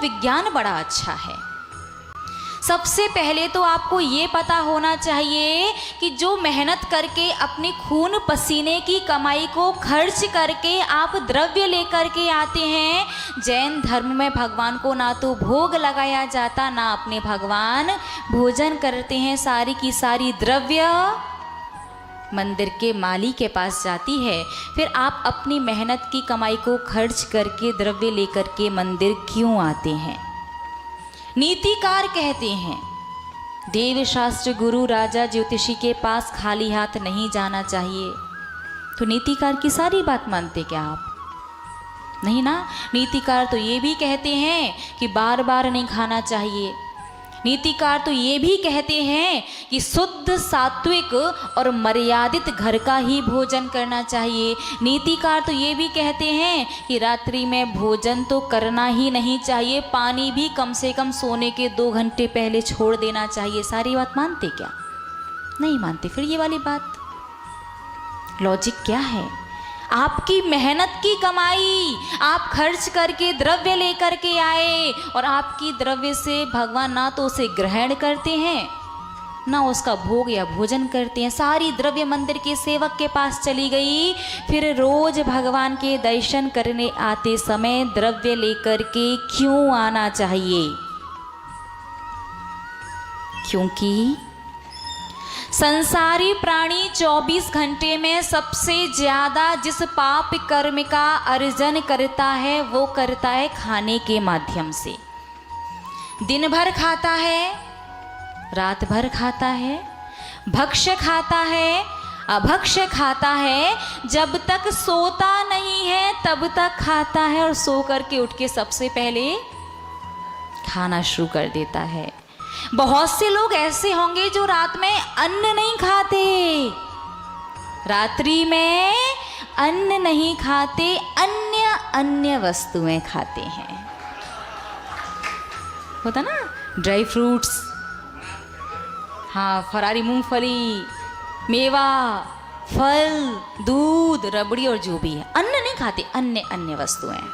विज्ञान बड़ा अच्छा है। सबसे पहले तो आपको ये पता होना चाहिए कि जो मेहनत करके अपने खून पसीने की कमाई को खर्च करके आप द्रव्य लेकर के आते हैं, जैन धर्म में भगवान को ना तो भोग लगाया जाता, ना अपने भगवान भोजन करते हैं। सारी की सारी द्रव्य मंदिर के माली के पास जाती है। फिर आप अपनी मेहनत की कमाई को खर्च करके द्रव्य लेकर के मंदिर क्यों आते हैं? नीतिकार कहते हैं देव शास्त्र गुरु राजा ज्योतिषी के पास खाली हाथ नहीं जाना चाहिए। तो नीतिकार की सारी बात मानते क्या आप? नहीं ना। नीतिकार तो ये भी कहते हैं कि बार बार नहीं खाना चाहिए। नीतिकार तो ये भी कहते हैं कि शुद्ध सात्विक और मर्यादित घर का ही भोजन करना चाहिए। नीतिकार तो ये भी कहते हैं कि रात्रि में भोजन तो करना ही नहीं चाहिए, पानी भी कम से कम सोने के 2 घंटे पहले छोड़ देना चाहिए। सारी बात मानते क्या? नहीं मानते। फिर ये वाली बात, लॉजिक क्या है? आपकी मेहनत की कमाई आप खर्च करके द्रव्य लेकर के आए और आपकी द्रव्य से भगवान ना तो उसे ग्रहण करते हैं ना उसका भोग या भोजन करते हैं। सारी द्रव्य मंदिर के सेवक के पास चली गई। फिर रोज भगवान के दर्शन करने आते समय द्रव्य लेकर के क्यों आना चाहिए? क्योंकि संसारी प्राणी 24 घंटे में सबसे ज्यादा जिस पाप कर्म का अर्जन करता है वो करता है खाने के माध्यम से। दिन भर खाता है, रात भर खाता है, भक्ष्य खाता है, अभक्ष्य खाता है, जब तक सोता नहीं है तब तक खाता है और सो करके उठ के सबसे पहले खाना शुरू कर देता है। बहुत से लोग ऐसे होंगे जो रात में अन्न नहीं खाते, रात्रि में अन्न नहीं खाते, अन्य वस्तुएं खाते हैं। होता ना, ड्राई फ्रूट्स, हाँ, फरारी मूंगफली, मेवा, फल, दूध, रबड़ी और जो भी है, अन्न नहीं खाते, अन्य वस्तुएं।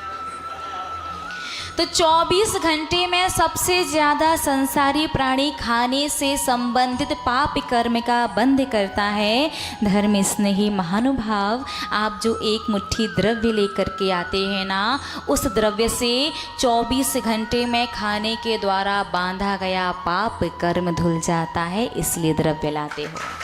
तो 24 घंटे में सबसे ज़्यादा संसारी प्राणी खाने से संबंधित पाप कर्म का बंध करता है। धर्म स्नेही महानुभाव, आप जो एक मुट्ठी द्रव्य लेकर के आते हैं ना, उस द्रव्य से 24 घंटे में खाने के द्वारा बांधा गया पाप कर्म धुल जाता है, इसलिए द्रव्य लाते हो।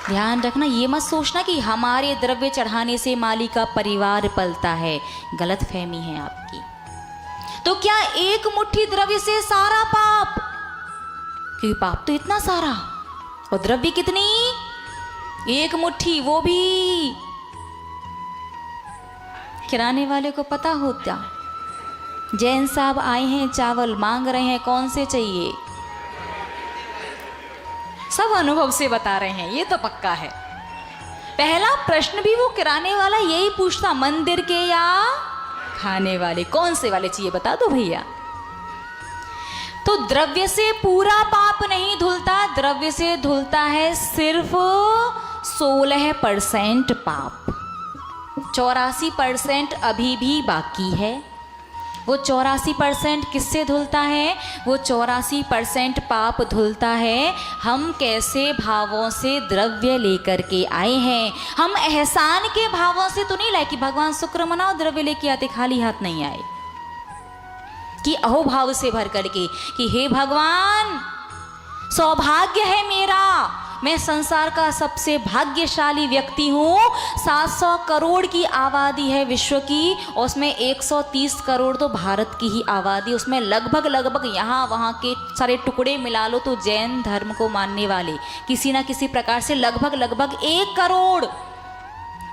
ध्यान रखना, ये मत सोचना कि हमारे द्रव्य चढ़ाने से माली का परिवार पलता है, गलत फहमी है आपकी। तो क्या एक मुट्ठी द्रव्य से सारा पाप? क्योंकि पाप तो इतना सारा, और द्रव्य कितनी? एक मुट्ठी, वो भी किराने वाले को पता होता। जैन साहब आए हैं, चावल मांग रहे हैं, कौन से चाहिए? सब अनुभव से बता रहे हैं, ये तो पक्का है। पहला प्रश्न भी वो किराने वाला यही पूछता, मंदिर के या खाने वाले, कौन से वाले चाहिए बता दो भैया। तो द्रव्य से पूरा पाप नहीं धुलता, द्रव्य से धुलता है सिर्फ 16% पाप। 84% अभी भी बाकी है। वो 84% किससे धुलता है? वो 84% पाप धुलता है हम कैसे भावों से द्रव्य लेकर के आए हैं। हम एहसान के भावों से तो नहीं लाए कि भगवान शुक्र मनाओ, द्रव्य लेके आते, खाली हाथ नहीं आए। कि अहोभाव से भर करके कि हे भगवान, सौभाग्य है मेरा, मैं संसार का सबसे भाग्यशाली व्यक्ति हूँ। 700 करोड़ की आबादी है विश्व की, और उसमें 130 करोड़ तो भारत की ही आबादी, उसमें लगभग यहाँ वहाँ के सारे टुकड़े मिला लो तो जैन धर्म को मानने वाले किसी ना किसी प्रकार से लगभग 1 करोड़।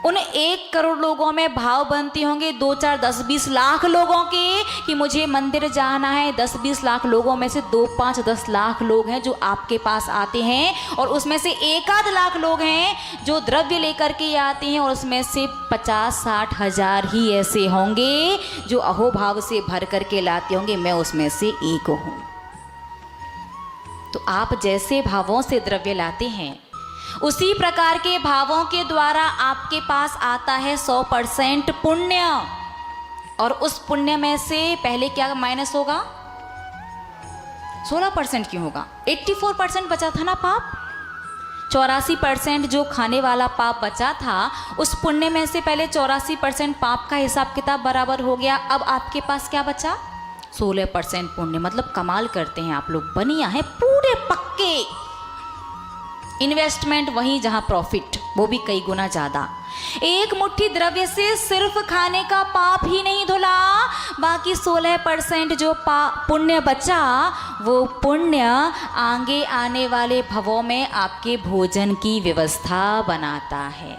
उन 1 करोड़ लोगों में भाव बनते होंगे 2, 4, 10, 20 लाख लोगों के कि मुझे मंदिर जाना है। 10-20 लाख लोगों में से 2, 5, 10 लाख लोग हैं जो आपके पास आते हैं, और उसमें से 1-8 लाख लोग हैं जो द्रव्य लेकर के आते हैं, और उसमें से 50-60 हज़ार ही ऐसे होंगे जो अहोभाव से भर करके लाते होंगे। मैं उसमें से एक हूँ। तो आप जैसे भावों से द्रव्य लाते हैं, उसी प्रकार के भावों के द्वारा आपके पास आता है 100% पुण्य। और उस पुण्य में से पहले क्या माइनस होगा? 16% क्यों होगा? 84% बचा था ना पाप। 84% जो खाने वाला पाप बचा था, उस पुण्य में से पहले 84% पाप का हिसाब किताब बराबर हो गया। अब आपके पास क्या बचा? 16% पुण्य। मतलब कमाल करते हैं आप लोग, बनिया है पूरे पक्के। इन्वेस्टमेंट वहीं जहां प्रॉफिट, वो भी कई गुना ज़्यादा। एक मुट्ठी द्रव्य से सिर्फ खाने का पाप ही नहीं धुला, बाकी 16% जो पुण्य बचा, वो पुण्य आगे आने वाले भवों में आपके भोजन की व्यवस्था बनाता है।